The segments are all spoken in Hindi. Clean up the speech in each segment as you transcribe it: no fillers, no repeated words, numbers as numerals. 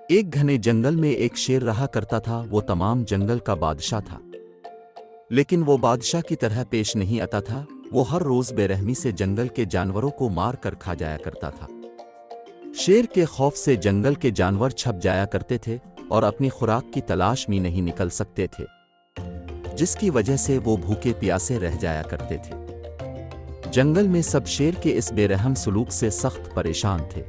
एक घने जंगल में एक शेर रहा करता था। वो तमाम जंगल का बादशाह था, लेकिन वो बादशाह की तरह पेश नहीं आता था। वो हर रोज बेरहमी से जंगल के जानवरों को मार कर खा जाया करता था। शेर के खौफ से जंगल के जानवर छप जाया करते थे और अपनी खुराक की तलाश में नहीं निकल सकते थे, जिसकी वजह से वो भूखे प्यासे रह जाया करते थे। जंगल में सब शेर के इस बेरहम सलूक से सख्त परेशान थे।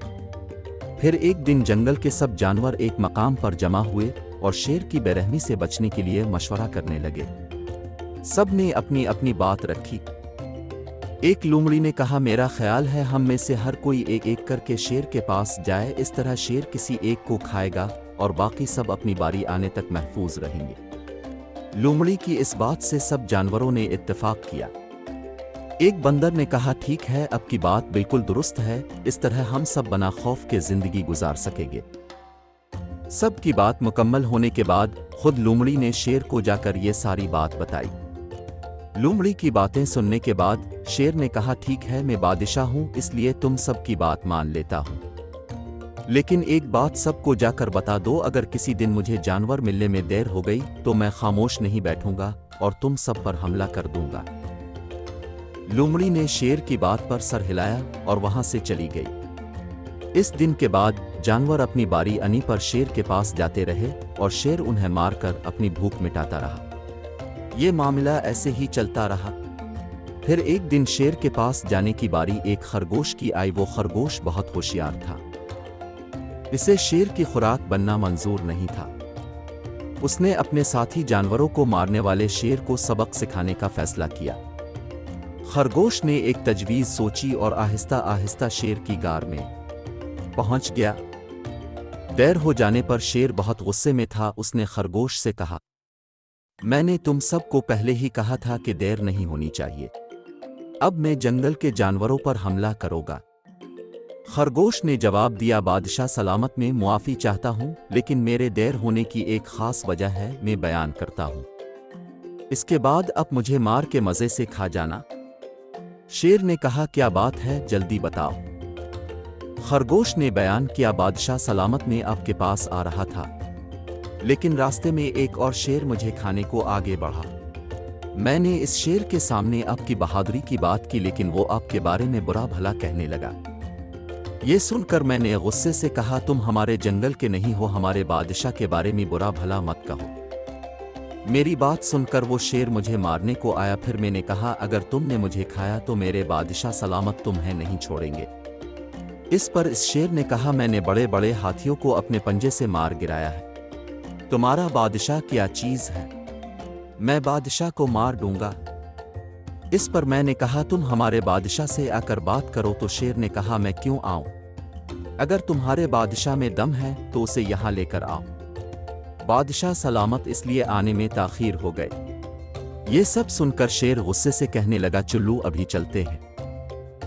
फिर एक दिन जंगल के सब जानवर एक मकाम पर जमा हुए और शेर की बेरहमी से बचने के लिए मशवरा करने लगे। सब ने अपनी अपनी बात रखी। एक लोमड़ी ने कहा, मेरा ख्याल है हम में से हर कोई एक एक करके शेर के पास जाए। इस तरह शेर किसी एक को खाएगा और बाकी सब अपनी बारी आने तक महफूज रहेंगे। लोमड़ी की इस बात से सब जानवरों ने इत्तेफाक किया। एक बंदर ने कहा, ठीक है, अब की बात बिल्कुल दुरुस्त है। इस तरह हम सब बना खौफ के जिंदगी गुजार सकेंगे। सब की बात मुकम्मल होने के बाद खुद लोमड़ी ने शेर को जाकर ये सारी बात बताई। लोमड़ी की बातें सुनने के बाद शेर ने कहा, ठीक है, मैं बादशाह हूं, इसलिए तुम सब की बात मान लेता हूं, लेकिन एक बात सबको जाकर बता दो, अगर किसी दिन मुझे जानवर मिलने में देर हो गई तो मैं खामोश नहीं बैठूंगा और तुम सब पर हमला कर दूंगा। लोमड़ी ने शेर की बात पर सर हिलाया और वहां से चली गई। इस दिन के बाद जानवर अपनी बारी आने पर शेर के पास जाते रहे और शेर उन्हें मारकर अपनी भूख मिटाता रहा। ये मामला ऐसे ही चलता रहा। फिर एक दिन शेर के पास जाने की बारी एक खरगोश की आई। वो खरगोश बहुत होशियार था। इसे शेर की खुराक बनना मंजूर नहीं था। उसने अपने साथी जानवरों को मारने वाले शेर को सबक सिखाने का फैसला किया। खरगोश ने एक तजवीज़ सोची और आहिस्ता आहिस्ता शेर की गार में पहुंच गया। देर हो जाने पर शेर बहुत गुस्से में था। उसने खरगोश से कहा, मैंने तुम सबको पहले ही कहा था कि देर नहीं होनी चाहिए। अब मैं जंगल के जानवरों पर हमला करूंगा। खरगोश ने जवाब दिया, बादशाह सलामत, में मुआफ़ी चाहता हूं, लेकिन मेरे देर होने की एक ख़ास वजह है, मैं बयान करता हूं। इसके बाद अब मुझे मार के मज़े से खा जाना। शेर ने कहा, क्या बात है, जल्दी बताओ। खरगोश ने बयान किया, बादशाह सलामत में आपके पास आ रहा था, लेकिन रास्ते में एक और शेर मुझे खाने को आगे बढ़ा। मैंने इस शेर के सामने आपकी बहादुरी की बात की, लेकिन वो आपके बारे में बुरा भला कहने लगा। ये सुनकर मैंने गुस्से से कहा, तुम हमारे जंगल के नहीं हो, हमारे बादशाह के बारे में बुरा भला मत कहो। मेरी बात सुनकर वो शेर मुझे मारने को आया। फिर मैंने कहा, अगर तुमने मुझे खाया तो मेरे बादशाह सलामत तुम्हें नहीं छोड़ेंगे। इस पर इस शेर ने कहा, मैंने बड़े बड़े हाथियों को अपने पंजे से मार गिराया है, तुम्हारा बादशाह क्या चीज़ है, मैं बादशाह को मार दूंगा। इस पर मैंने कहा, तुम हमारे बादशाह से आकर बात करो। तो शेर ने कहा, मैं क्यों आऊं? अगर तुम्हारे बादशाह में दम है तो उसे यहाँ लेकर आओ। बादशाह सलामत, इसलिए आने में ताखीर हो गए। ये सब सुनकर शेर गुस्से से कहने लगा, चुल्लू अभी चलते हैं,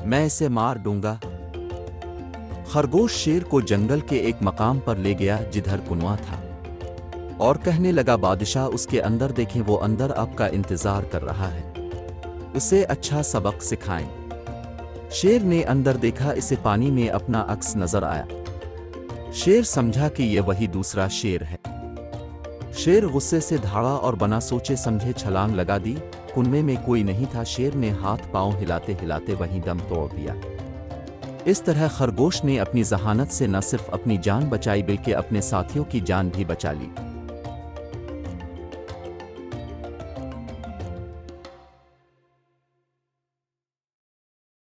मैं इसे मार दूंगा। खरगोश शेर को जंगल के एक मकाम पर ले गया जिधर कुआं था और कहने लगा, बादशाह उसके अंदर देखें, वो अंदर आपका इंतजार कर रहा है, उसे अच्छा सबक सिखाएं। शेर ने अंदर देखा, इसे पानी में अपना अक्स नजर आया। शेर समझा कि यह वही दूसरा शेर है। शेर गुस्से से धाड़ा और बना सोचे समझे छलांग लगा दी। कुएं में कोई नहीं था। शेर ने हाथ पांव हिलाते हिलाते वहीं दम तोड़ दिया। इस तरह खरगोश ने अपनी जहानत से न सिर्फ अपनी जान बचाई बल्कि अपने साथियों की जान भी बचा ली।